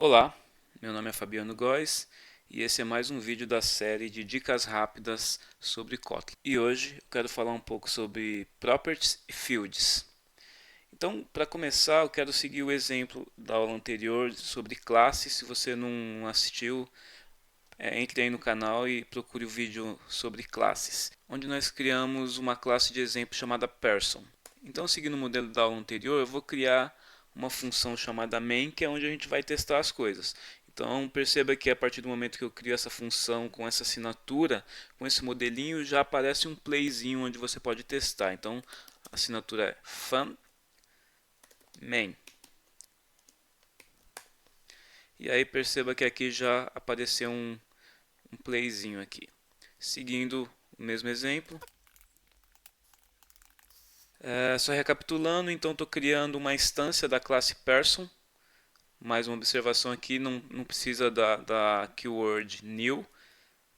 Olá, meu nome é Fabiano Góes e esse é mais um vídeo da série de dicas rápidas sobre Kotlin. E hoje eu quero falar um pouco sobre Properties e Fields. Então, para começar, eu quero seguir o exemplo da aula anterior sobre classes. Se você não assistiu, entre aí no canal e procure o vídeo sobre classes, onde nós criamos uma classe de exemplo chamada Person. Então, seguindo o modelo da aula anterior, eu vou criar uma função chamada main, que é onde a gente vai testar as coisas. Então, perceba que a partir do momento que eu crio essa função com essa assinatura, com esse modelinho, já aparece um playzinho onde você pode testar. Então, a assinatura é fun main. E aí perceba que aqui já apareceu um playzinho aqui. Seguindo o mesmo exemplo, só recapitulando, então estou criando uma instância da classe Person. Mais uma observação aqui, não precisa da keyword new.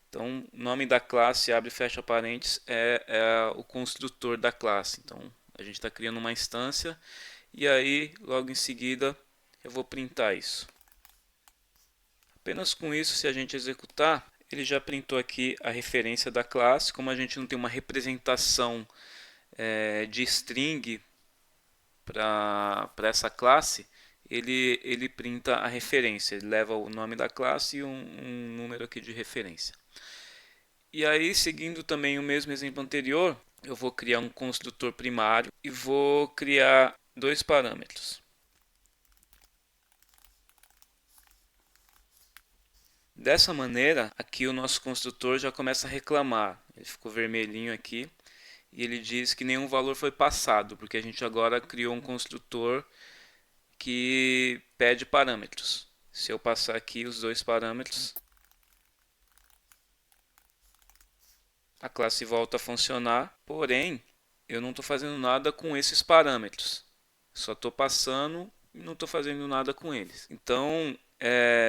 Então, o nome da classe, abre e fecha parênteses, é o construtor da classe. Então, a gente está criando uma instância e aí, logo em seguida, eu vou printar isso. Apenas com isso, se a gente executar, ele já printou aqui a referência da classe. Como a gente não tem uma representação de string para essa classe, ele printa a referência, ele leva o nome da classe e um número aqui de referência. E aí, seguindo também o mesmo exemplo anterior, eu vou criar um construtor primário e vou criar dois parâmetros. Dessa maneira, aqui o nosso construtor já começa a reclamar. Ele ficou vermelhinho aqui e ele diz que nenhum valor foi passado, porque a gente agora criou um construtor que pede parâmetros. Se eu passar aqui os dois parâmetros, a classe volta a funcionar, porém eu não estou fazendo nada com esses parâmetros. Só estou passando e não estou fazendo nada com eles. Então,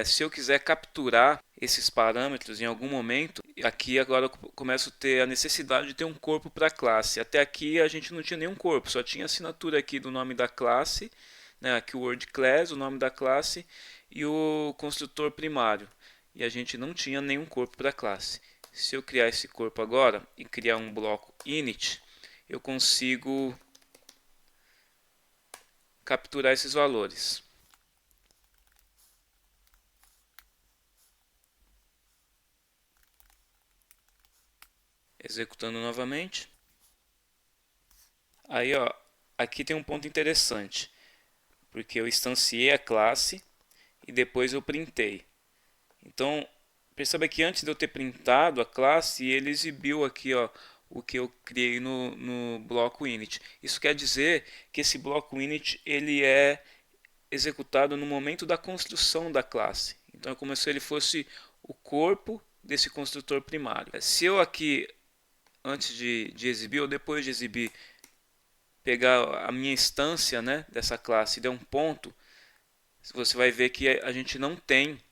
se eu quiser capturar esses parâmetros em algum momento, aqui agora eu começo a ter a necessidade de ter um corpo para a classe. Até aqui a gente não tinha nenhum corpo, só tinha a assinatura aqui do nome da classe, né, aqui o word class, o nome da classe e o construtor primário. E a gente não tinha nenhum corpo para a classe. Se eu criar esse corpo agora e criar um bloco init, eu consigo capturar esses valores. Executando novamente. Aí, ó, aqui tem um ponto interessante, porque eu instanciei a classe e depois eu printei. Então, perceba que antes de eu ter printado a classe, ele exibiu aqui, ó, o que eu criei no bloco init. Isso quer dizer que esse bloco init ele é executado no momento da construção da classe. Então é como se ele fosse o corpo desse construtor primário. Se eu aqui, antes de exibir ou depois de exibir, pegar a minha instância, né, dessa classe e der um ponto, você vai ver que a gente não tem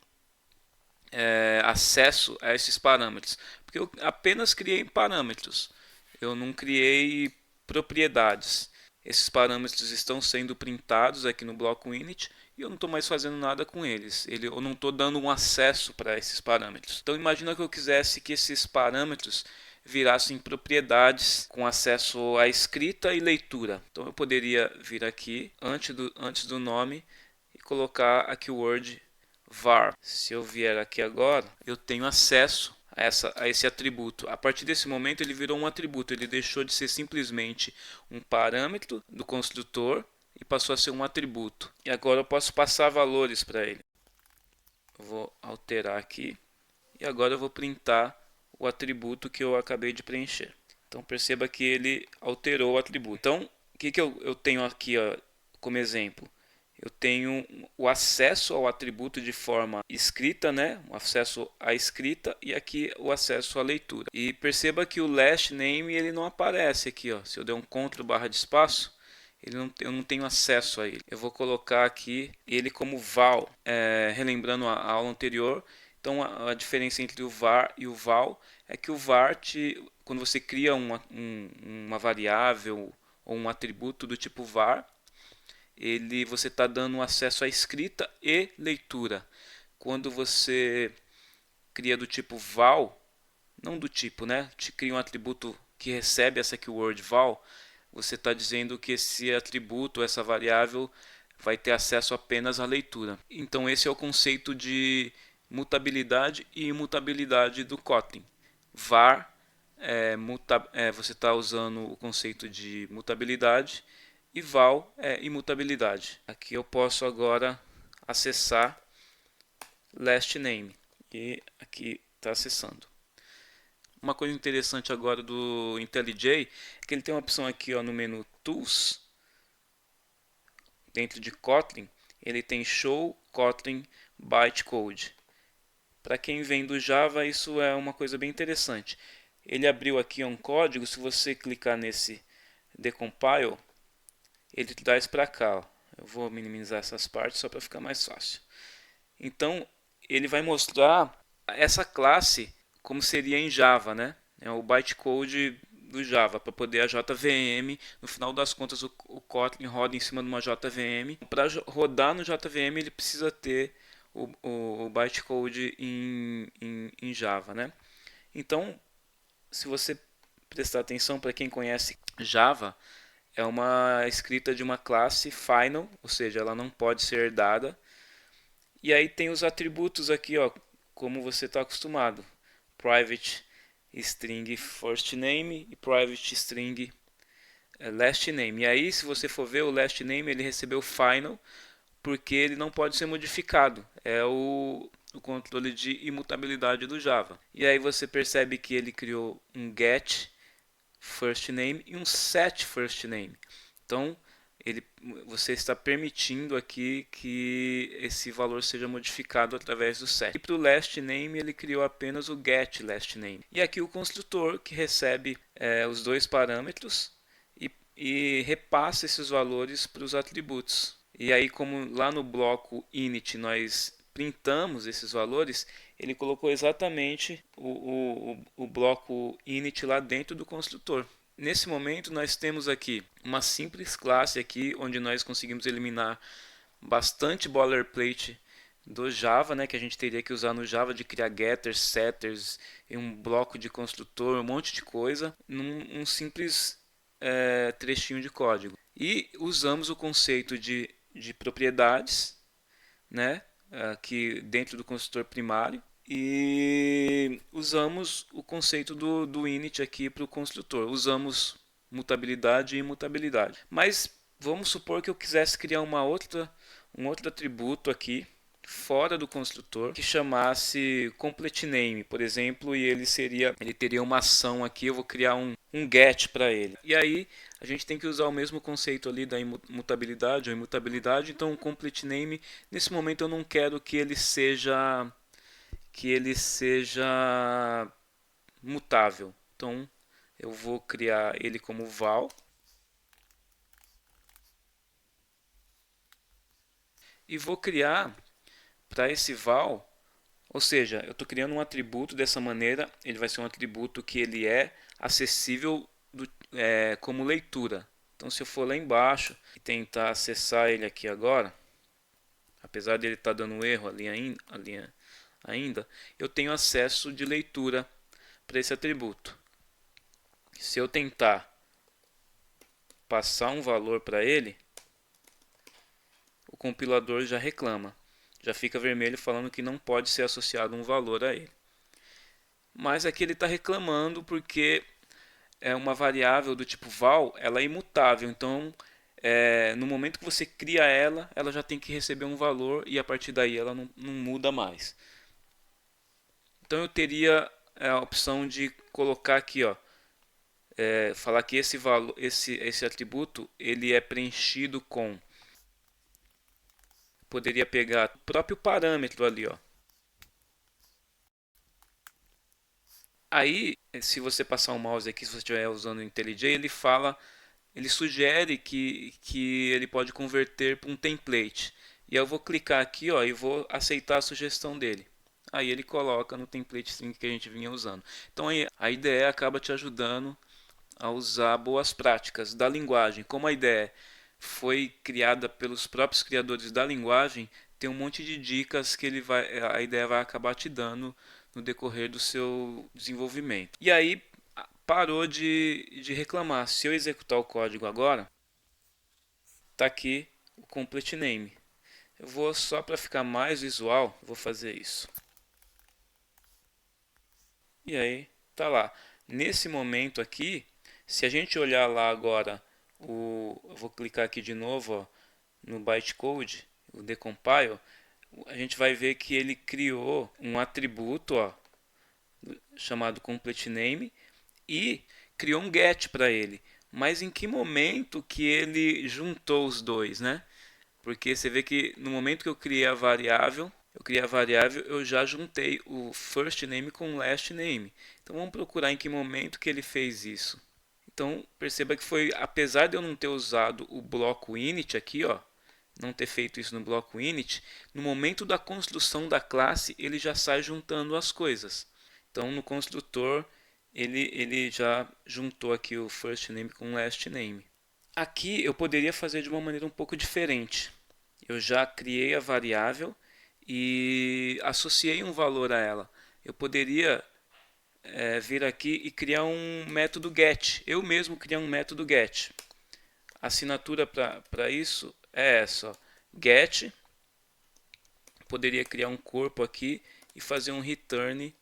acesso a esses parâmetros, porque eu apenas criei parâmetros, eu não criei propriedades. Esses parâmetros estão sendo printados aqui no bloco init e eu não estou mais fazendo nada com eles. Eu não estou dando um acesso para esses parâmetros. Então imagina que eu quisesse que esses parâmetros virassem propriedades com acesso à escrita e leitura. Então eu poderia vir aqui antes do nome e colocar a keyword var. Se eu vier aqui agora, eu tenho acesso a esse atributo. A partir desse momento ele virou um atributo, ele deixou de ser simplesmente um parâmetro do construtor e passou a ser um atributo. E agora eu posso passar valores para ele. Eu vou alterar aqui e agora eu vou printar o atributo que eu acabei de preencher. Então perceba que ele alterou o atributo. Então, o que eu tenho aqui, ó, como exemplo? Eu tenho o acesso ao atributo de forma escrita, né? O acesso à escrita e aqui o acesso à leitura. E perceba que o last name ele não aparece aqui, ó. Se eu der um Ctrl barra de espaço, eu não tenho acesso a ele. Eu vou colocar aqui ele como val, relembrando a aula anterior. Então a diferença entre o var e o val é que o var, quando você cria uma variável ou um atributo do tipo var, você está dando acesso à escrita e leitura. Quando você cria do tipo val, não do tipo, né? Te cria um atributo que recebe essa keyword val, você está dizendo que esse atributo, essa variável, vai ter acesso apenas à leitura. Então esse é o conceito de mutabilidade e imutabilidade do Kotlin. Var, você está usando o conceito de mutabilidade, e val é imutabilidade. Aqui eu posso agora acessar last name, e aqui está acessando. Uma coisa interessante agora do IntelliJ é que ele tem uma opção aqui, ó, no menu Tools, dentro de Kotlin, ele tem Show Kotlin Bytecode. Para quem vem do Java, isso é uma coisa bem interessante. Ele abriu aqui um código, se você clicar nesse Decompile, ele traz para cá. Ó. Eu vou minimizar essas partes só para ficar mais fácil. Então, ele vai mostrar essa classe como seria em Java, né? É o bytecode do Java, para poder a JVM, no final das contas o Kotlin roda em cima de uma JVM. Para rodar no JVM ele precisa ter o bytecode em Java, né? Então, se você prestar atenção, para quem conhece Java, é uma escrita de uma classe final, ou seja, ela não pode ser herdada. E aí tem os atributos aqui, ó, como você está acostumado. Private string first name e private string last name. E aí, se você for ver, o last name ele recebeu final porque ele não pode ser modificado. É o controle de imutabilidade do Java. E aí você percebe que ele criou um get first name e um set first name. Então, você está permitindo aqui que esse valor seja modificado através do set. E para o last name ele criou apenas o get last name. E aqui o construtor que recebe os dois parâmetros e repassa esses valores para os atributos. E aí, como lá no bloco init nós printamos esses valores, ele colocou exatamente o bloco init lá dentro do construtor. Nesse momento nós temos aqui uma simples classe aqui, onde nós conseguimos eliminar bastante boilerplate do Java, né, que a gente teria que usar no Java de criar getters, setters, e um bloco de construtor, um monte de coisa, num simples trechinho de código. E usamos o conceito de propriedades, né, aqui dentro do construtor primário, e usamos o conceito do init aqui para o construtor. Usamos mutabilidade e imutabilidade. Mas vamos supor que eu quisesse criar um outro atributo aqui fora do construtor que chamasse complete name, por exemplo, e ele teria uma ação aqui, eu vou criar um get para ele. E aí a gente tem que usar o mesmo conceito ali da imutabilidade ou imutabilidade. Então o complete name, nesse momento eu não quero que ele seja mutável. Então eu vou criar ele como val e vou criar para esse val, ou seja, eu estou criando um atributo dessa maneira, ele vai ser um atributo que ele é acessível como leitura. Então se eu for lá embaixo e tentar acessar ele aqui agora, apesar dele estar dando um erro ali ainda, eu tenho acesso de leitura para esse atributo. Se eu tentar passar um valor para ele, o compilador já reclama. Já fica vermelho falando que não pode ser associado um valor a ele. Mas aqui ele está reclamando porque é uma variável do tipo val, ela é imutável. Então, no momento que você cria ela, ela já tem que receber um valor e a partir daí ela não muda mais. Então eu teria a opção de colocar aqui, ó, falar que esse valor, esse atributo, ele é preenchido com. Poderia pegar o próprio parâmetro ali, ó. Aí, se você passar o mouse aqui, se você estiver usando o IntelliJ, ele sugere que ele pode converter para um template. E eu vou clicar aqui, ó, e vou aceitar a sugestão dele. Aí ele coloca no template string que a gente vinha usando. Então aí, a IDE acaba te ajudando a usar boas práticas da linguagem. Como a IDE foi criada pelos próprios criadores da linguagem, tem um monte de dicas que a ideia vai acabar te dando no decorrer do seu desenvolvimento. E aí parou de reclamar. Se eu executar o código agora, está aqui o complete name. Eu vou, só para ficar mais visual, vou fazer isso. E aí, tá lá. Nesse momento aqui, se a gente olhar lá agora, eu vou clicar aqui de novo, ó, no bytecode, o decompile, a gente vai ver que ele criou um atributo, ó, chamado complete name, e criou um get para ele. Mas em que momento que ele juntou os dois, né? Porque você vê que no momento que eu criei a variável, eu já juntei o first name com o last name. Então vamos procurar em que momento que ele fez isso. Então perceba que foi, apesar de eu não ter usado o bloco init aqui, ó, não ter feito isso no bloco init, no momento da construção da classe ele já sai juntando as coisas. Então no construtor ele já juntou aqui o first name com o last name. Aqui eu poderia fazer de uma maneira um pouco diferente. Eu já criei a variável e associei um valor a ela. Eu poderia vir aqui e criar um método get. Eu mesmo criar um método get. A assinatura para isso é essa, ó. Get. Poderia criar um corpo aqui e fazer um return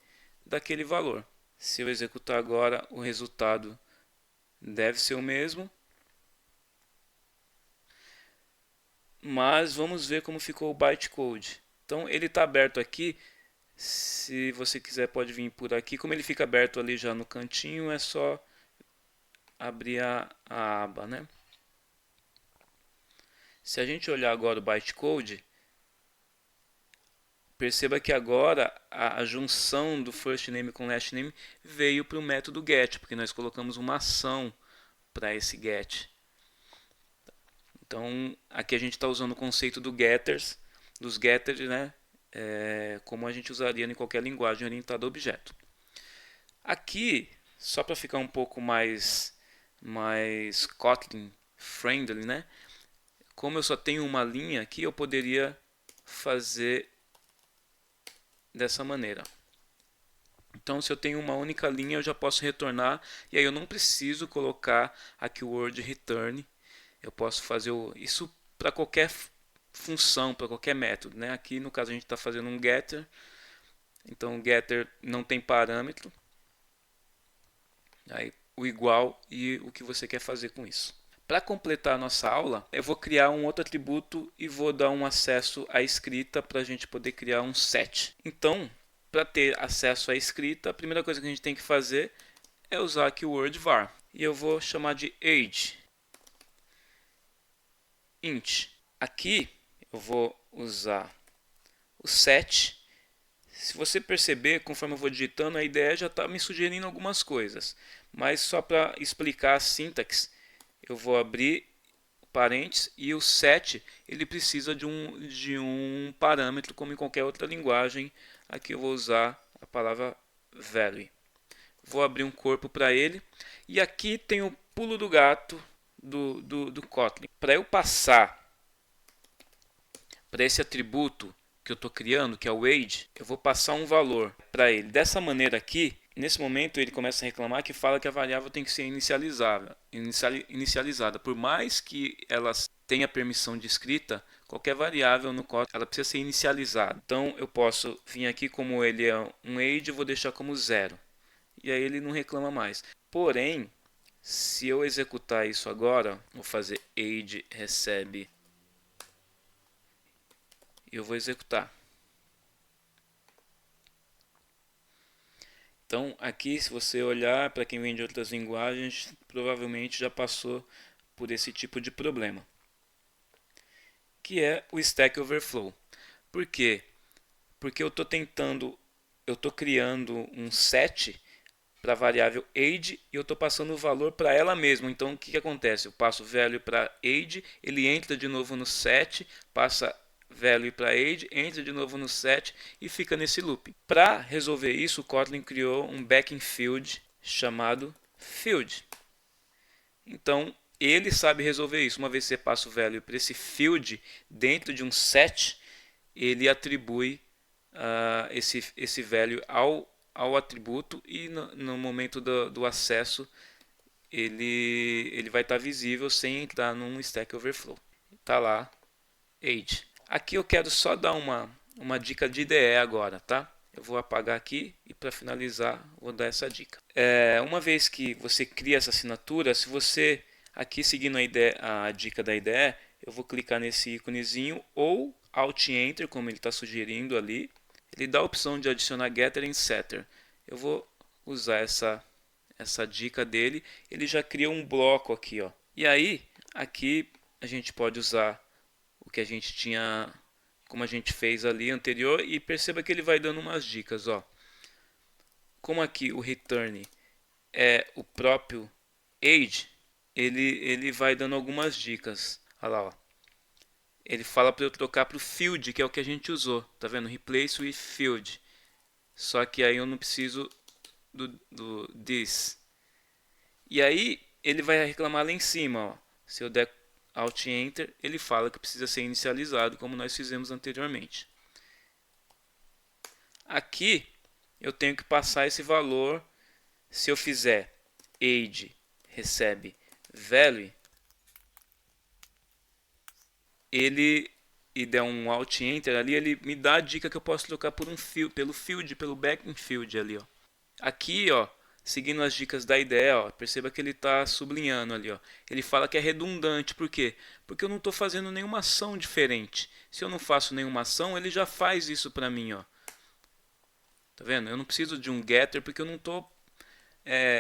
daquele valor. Se eu executar agora, o resultado deve ser o mesmo. Mas vamos ver como ficou o bytecode. Então ele está aberto aqui. Se você quiser pode vir por aqui. Como ele fica aberto ali já no cantinho, é só abrir a aba, né? Se a gente olhar agora o bytecode, perceba que agora a junção do first name com last name veio para o método get, porque nós colocamos uma ação para esse get. Então aqui a gente está usando o conceito dos getters, né? Como a gente usaria em qualquer linguagem orientada a objeto. Aqui, só para ficar um pouco mais Kotlin friendly, né? Como eu só tenho uma linha aqui, eu poderia fazer dessa maneira. Então, se eu tenho uma única linha, eu já posso retornar e aí eu não preciso colocar aqui o word return. Eu posso fazer isso para qualquer função, para qualquer método, né? Aqui no caso a gente está fazendo um getter, então o getter não tem parâmetro, aí o igual e o que você quer fazer com isso. Para completar a nossa aula, eu vou criar um outro atributo e vou dar um acesso à escrita para a gente poder criar um set. Então, para ter acesso à escrita, a primeira coisa que a gente tem que fazer é usar aqui o word var. E eu vou chamar de age int. Aqui eu vou usar o set. Se você perceber, conforme eu vou digitando, a ideia já está me sugerindo algumas coisas. Mas só para explicar a sintaxe, eu vou abrir parênteses e o set ele precisa de um parâmetro como em qualquer outra linguagem. Aqui eu vou usar a palavra value. Vou abrir um corpo para ele e aqui tem o pulo do gato do Kotlin. Para eu passar para esse atributo que eu estou criando, que é o age, eu vou passar um valor para ele. Dessa maneira aqui, nesse momento ele começa a reclamar que fala que a variável tem que ser inicializada. Por mais que ela tenha permissão de escrita, qualquer variável no código ela precisa ser inicializada. Então eu posso vir aqui, como ele é um age, eu vou deixar como 0. E aí ele não reclama mais. Porém, se eu executar isso agora, vou fazer age recebe e eu vou executar. Então, aqui, se você olhar, para quem vem de outras linguagens, provavelmente já passou por esse tipo de problema, que é o Stack Overflow. Por quê? Porque eu estou criando um set para a variável age e eu estou passando o valor para ela mesma. Então, o que acontece? Eu passo value para age, ele entra de novo no set, passa value para age, entra de novo no set e fica nesse loop. Para resolver isso, o Kotlin criou um backing field chamado field. Então, ele sabe resolver isso. Uma vez que você passa o value para esse field dentro de um set, ele atribui esse value ao atributo e no momento do acesso ele vai estar visível sem entrar num Stack Overflow. Tá lá, age. Aqui eu quero só dar uma dica de IDE agora, tá? Eu vou apagar aqui e para finalizar vou dar essa dica. Uma vez que você cria essa assinatura, se você aqui seguindo a dica da IDE, eu vou clicar nesse íconezinho ou Alt Enter, como ele está sugerindo ali. Ele dá a opção de adicionar Getter e Setter. Eu vou usar essa dica dele. Ele já cria um bloco aqui, ó. E aí, aqui a gente pode usar o que a gente tinha, como a gente fez ali anterior, e perceba que ele vai dando umas dicas, ó. Como aqui o return é o próprio age, ele vai dando algumas dicas. Olha lá, ó. Ele fala para eu trocar para o field, que é o que a gente usou, tá vendo? Replace with field. Só que aí eu não preciso do this. E aí ele vai reclamar lá em cima, ó. Se eu der Alt Enter, ele fala que precisa ser inicializado, como nós fizemos anteriormente. Aqui eu tenho que passar esse valor. Se eu fizer age recebe value, ele e der um Alt Enter ali, ele me dá a dica que eu posso trocar por pelo field, pelo backing field ali, ó. Aqui, ó, seguindo as dicas da ideia, ó, perceba que ele está sublinhando ali, ó. Ele fala que é redundante, por quê? Porque eu não estou fazendo nenhuma ação diferente. Se eu não faço nenhuma ação, ele já faz isso para mim, ó. Tá vendo? Eu não preciso de um getter porque eu não estou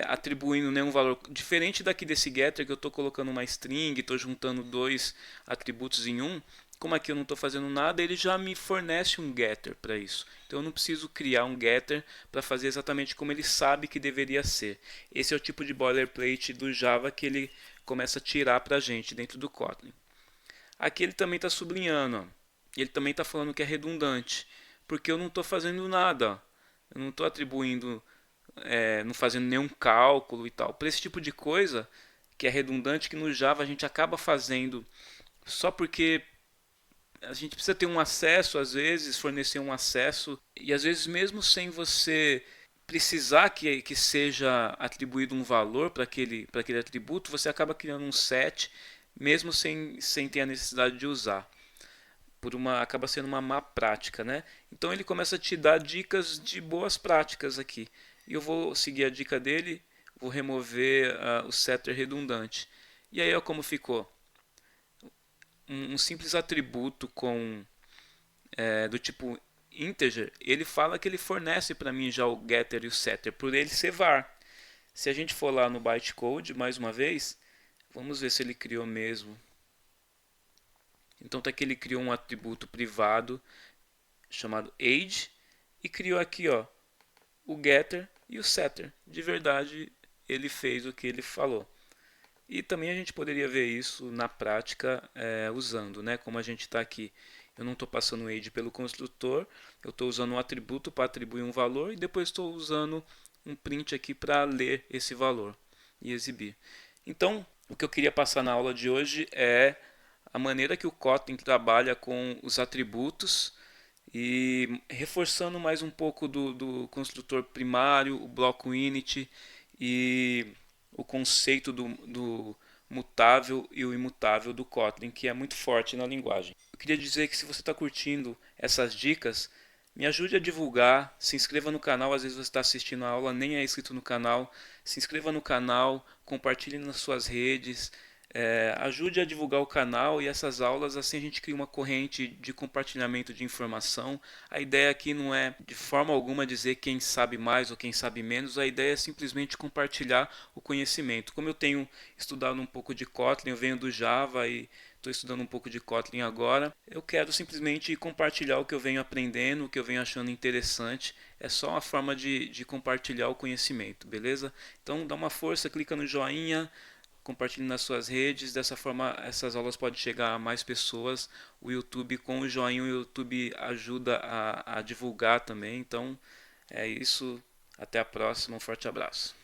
atribuindo nenhum valor diferente daqui desse getter que eu estou colocando uma string, estou juntando dois atributos em um. Como aqui eu não estou fazendo nada, ele já me fornece um getter para isso. Então eu não preciso criar um getter para fazer exatamente como ele sabe que deveria ser. Esse é o tipo de boilerplate do Java que ele começa a tirar para a gente dentro do Kotlin. Aqui ele também está sublinhando, ó. Ele também está falando que é redundante, porque eu não estou fazendo nada, ó. Eu não estou atribuindo, não fazendo nenhum cálculo e tal. Para esse tipo de coisa que é redundante, que no Java a gente acaba fazendo só porque a gente precisa ter um acesso, às vezes, fornecer um acesso, e às vezes mesmo sem você precisar que seja atribuído um valor para aquele atributo, você acaba criando um set, mesmo sem ter a necessidade de usar. Acaba sendo uma má prática, né? Então ele começa a te dar dicas de boas práticas aqui. E eu vou seguir a dica dele, vou remover o setter redundante. E aí, ó, como ficou. Um simples atributo do tipo integer, ele fala que ele fornece para mim já o getter e o setter, por ele ser var. Se a gente for lá no bytecode, mais uma vez, vamos ver se ele criou mesmo. Então tá aqui, ele criou um atributo privado chamado age e criou aqui, ó, o getter e o setter. De verdade, ele fez o que ele falou. E também a gente poderia ver isso na prática usando, né? Como a gente está aqui. Eu não estou passando o age pelo construtor, eu estou usando um atributo para atribuir um valor e depois estou usando um print aqui para ler esse valor e exibir. Então, o que eu queria passar na aula de hoje é a maneira que o Kotlin trabalha com os atributos e reforçando mais um pouco do construtor primário, o bloco init e o conceito do mutável e o imutável do Kotlin, que é muito forte na linguagem. Eu queria dizer que se você está curtindo essas dicas, me ajude a divulgar, se inscreva no canal, às vezes você está assistindo a aula, nem é inscrito no canal, se inscreva no canal, compartilhe nas suas redes, ajude a divulgar o canal e essas aulas, assim a gente cria uma corrente de compartilhamento de informação. A ideia aqui não é de forma alguma dizer quem sabe mais ou quem sabe menos, a ideia é simplesmente compartilhar o conhecimento. Como eu tenho estudado um pouco de Kotlin, eu venho do Java e estou estudando um pouco de Kotlin agora, eu quero simplesmente compartilhar o que eu venho aprendendo, o que eu venho achando interessante. É só uma forma de compartilhar o conhecimento, beleza? Então dá uma força, clica no joinha, compartilhe nas suas redes, dessa forma essas aulas podem chegar a mais pessoas. O YouTube, com o joinha, o YouTube ajuda a divulgar também. Então é isso, até a próxima, um forte abraço.